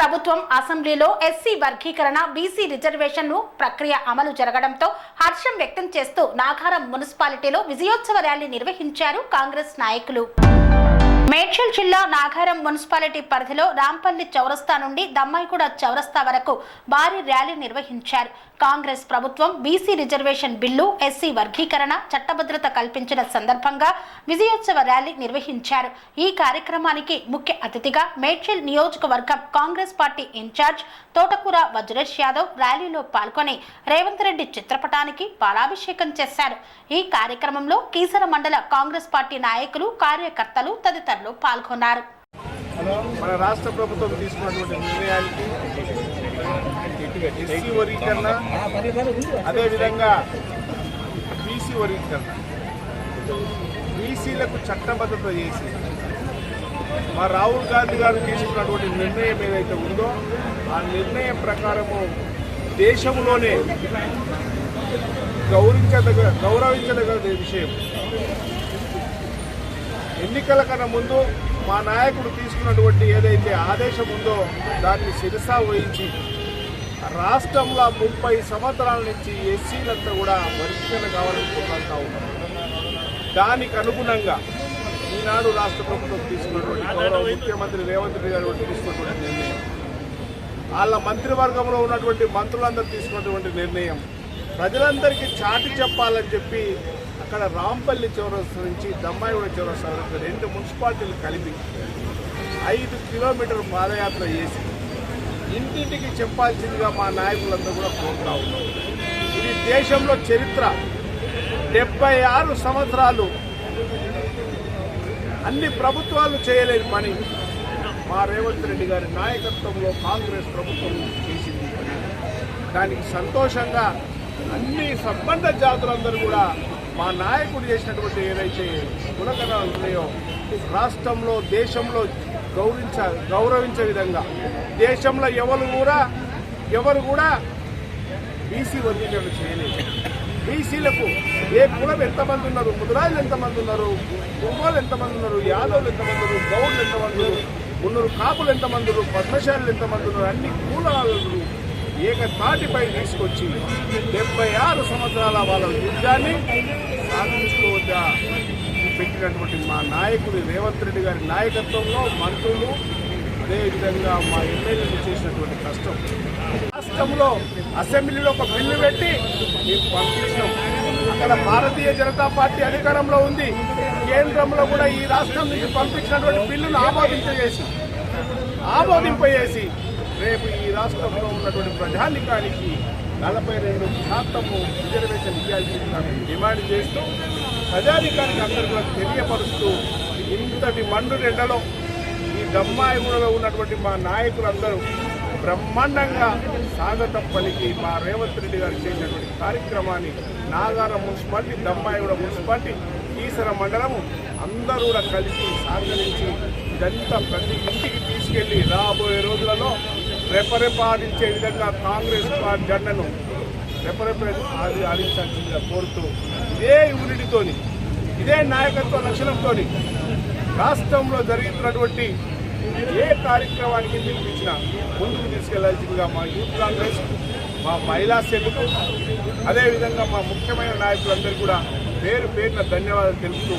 ప్రభుత్వం అసెంబ్లీలో ఎస్సీ వర్గీకరణ బీసీ రిజర్వేషన్ ప్రక్రియ అమలు జరగడంతో హర్షం వ్యక్తం చేస్తూ నాగారం మున్సిపాలిటీలో విజయోత్సవ ర్యాలీ నిర్వహించారు కాంగ్రెస్ నాయకులు. మేడ్చల్ జిల్లా నాగారం మున్సిపాలిటీ పరిధిలో రాంపల్లి చౌరస్తా నుండి దమ్మాయిగూడ చౌరస్తా వరకు భారీ ర్యాలీ నిర్వహించారు. కాంగ్రెస్ ప్రభుత్వం బీసీ రిజర్వేషన్ బిల్లు, ఎస్సీ వర్గీకరణ చట్టభద్రత కల్పించిన సందర్భంగా విజయోత్సవ ర్యాలీ నిర్వహించారు. ఈ కార్యక్రమానికి ముఖ్య అతిథిగా మేడ్చల్ నియోజకవర్గం కాంగ్రెస్ పార్టీ ఇన్ఛార్జ్ తోటకూర వజ్రేష్ యాదవ్ ర్యాలీలో పాల్గొని రేవంత్ రెడ్డి చిత్రపటానికి పాలాభిషేకం చేశారు. ఈ కార్యక్రమంలో కీసర మండల కాంగ్రెస్ పార్టీ నాయకులు, కార్యకర్తలు తదితరులు పాల్గొన్నారు. మన రాష్ట్ర ప్రభుత్వం తీసుకున్నటువంటి నిర్ణయానికి ఎస్సీ వర్గీకరణ, అదేవిధంగా బీసీ వర్గీకరణ, బీసీలకు చట్టబద్ధత చేసి మా రాహుల్ గాంధీ గారు తీసుకున్నటువంటి నిర్ణయం ఏదైతే ఉందో ఆ నిర్ణయం ప్రకారము దేశంలోనే గౌరవించదగ విషయం. ఎన్నికల కన్నా ముందు మా నాయకుడు తీసుకున్నటువంటి ఏదైతే ఆదేశం ఉందో దాన్ని శిరసా వహించి రాష్ట్రంలో 30 సంవత్సరాల నుంచి ఎస్సీలంతా కూడా వర్గీకరణ కావాలని కోరుకుంటా ఉన్నారు. దానికి అనుగుణంగా ఈనాడు రాష్ట్ర ప్రభుత్వం తీసుకున్నటువంటి గౌరవ ముఖ్యమంత్రి రేవంత్ రెడ్డి గారు తీసుకున్నటువంటి నిర్ణయం, వాళ్ళ మంత్రివర్గంలో ఉన్నటువంటి మంత్రులందరూ తీసుకున్నటువంటి నిర్ణయం ప్రజలందరికీ చాటి చెప్పాలని చెప్పి అక్కడ రాంపల్లి చౌరస్తా నుంచి దమ్మాయిగూడ చౌరస్తా వరకు 2 మున్సిపాలిటీలు కలిపి 5 కిలోమీటర్ల పాదయాత్ర చేసి ఇంటింటికి చెప్పాల్సిందిగా మా నాయకులందరూ కూడా కోరుతా ఉన్నారు. ఇది దేశంలో చరిత్ర. 76 సంవత్సరాలు అన్ని ప్రభుత్వాలు చేయలేని పని మా రేవంత్ రెడ్డి గారి నాయకత్వంలో కాంగ్రెస్ ప్రభుత్వం చేసింది. దానికి సంతోషంగా అన్ని సంబంధ జాతులందరూ కూడా మా నాయకుడు చేసినటువంటి ఏదైతే గుణగణాలు ఉన్నాయో రాష్ట్రంలో, దేశంలో గౌరవించే విధంగా దేశంలో ఎవరు కూడా బీసీ వర్గీకరణ చేయలేదు. బీసీలకు ఏ కులం ఎంతమంది ఉన్నారు, ముద్రాజులు ఎంతమంది ఉన్నారు, కుర్మలు ఎంతమంది ఉన్నారు, యాదవులు ఎంతమంది ఉన్నారు, గౌడ్లు ఎంతమంది ఉన్నారు, కాపులు ఎంతమంది ఉన్నారు, పద్మశాలులు ఎంతమంది ఉన్నారు, అన్ని కులాలను ఏకతాటిపై తీసుకొచ్చి 76 సంవత్సరాల వాళ్ళ యుద్ధాన్ని సాధించుకోవద్దా పెట్టినటువంటి మా నాయకుడు రేవంత్ రెడ్డి గారి నాయకత్వంలో మంత్రులు, అదేవిధంగా మా ఎమ్మెల్యేలు చేసినటువంటి కష్టం. రాష్ట్రంలో అసెంబ్లీలో ఒక బిల్లు పెట్టి మేము పంపించినాం. అక్కడ భారతీయ జనతా పార్టీ అధికారంలో ఉంది. కేంద్రంలో కూడా ఈ రాష్ట్రం నుంచి పంపించినటువంటి బిల్లును ఆమోదింపజేసి రేపు ఈ రాష్ట్రంలో ఉన్నటువంటి ప్రజానికానికి 42% రిజర్వేషన్ ఇవ్వాల్సిందిగా డిమాండ్ చేస్తూ ప్రజానికానికి అందరికీ తెలియపరుస్తూ ఇంతటి మండు ఎండలో ఈ దమ్మాయిగూడలో ఉన్నటువంటి మా నాయకులందరూ బ్రహ్మాండంగా స్వాగతం పలికి మా రేవంత్ రెడ్డి గారు చేసినటువంటి కార్యక్రమాన్ని నాగారం మున్సిపాలిటీ, దమ్మాయిగూడ మున్సిపాలిటీ, కీసర మండలము అందరూ కూడా కలిసి సహకరించి ఇదంతా ప్రతి ఇంటికి తీసుకెళ్లి రాబోయే రోజులలో రెపరెపాడించే విధంగా కాంగ్రెస్ పార్టీ జెండాను ఆడించాల్సిందిగా కోరుతూ ఇదే యూనిటీతోని, ఇదే నాయకత్వ లక్షణంతో రాష్ట్రంలో జరుగుతున్నటువంటి ఏ కార్యక్రమానికి పిలిపించినా ముందుకు తీసుకెళ్లాల్సిందిగా మా యూత్ కాంగ్రెస్, మా మహిళా సెల్కు, అదేవిధంగా మా ముఖ్యమైన నాయకులందరూ కూడా పేరు పేరున ధన్యవాదాలు తెలుపుతూ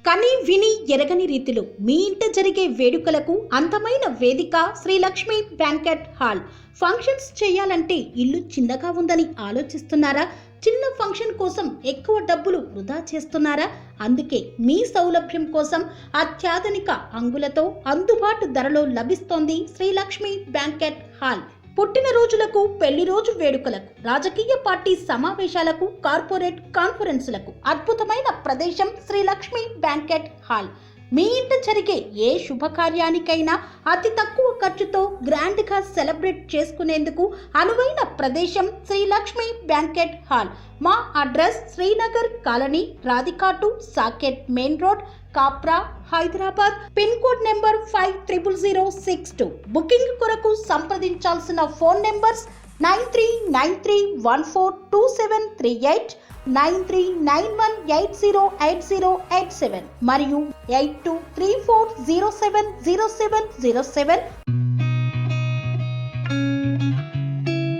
కని విని ఎరగని రీతిలో మీ ఇంట జరిగే వేడుకలకు అందమైన వేదిక Shri Lakshmi banquet hall. Functions చేయాలంటే ఇల్లు చిన్నగా ఉందని ఆలోచిస్తున్నారా? చిన్న ఫంక్షన్ కోసం ఎక్కువ డబ్బులు వృధా చేస్తున్నారా? అందుకే మీ సౌలభ్యం కోసం అత్యాధునిక అంగులతో అందుబాటు ధరలో లభిస్తోంది శ్రీ లక్ష్మి బ్యాంకెట్ హాల్. పుట్టినరోజులకు, పెళ్లి రోజు వేడుకలకు, రాజకీయ పార్టీ సమావేశాలకు, కార్పొరేట్ కాన్ఫరెన్సులకు అద్భుతమైన ప్రదేశం శ్రీ లక్ష్మి బ్యాంకెట్ హాల్. మీ ఇంట జరిగే ఏ శుభకార్యానికైనా అతి తక్కువ ఖర్చుతో గ్రాండ్గా సెలబ్రేట్ చేసుకునేందుకు అనువైన ప్రదేశం శ్రీ లక్ష్మి బ్యాంకెట్ హాల్. మా అడ్రస్ శ్రీనగర్ కాలనీ, రాధికాటు, Saket main road, Kapra, Hyderabad. Pin code number 500062. Booking కొరకు సంప్రదించాల్సిన ఫోన్ నెంబర్స్ 9393142738, 9391808087 మరియు 8234070707.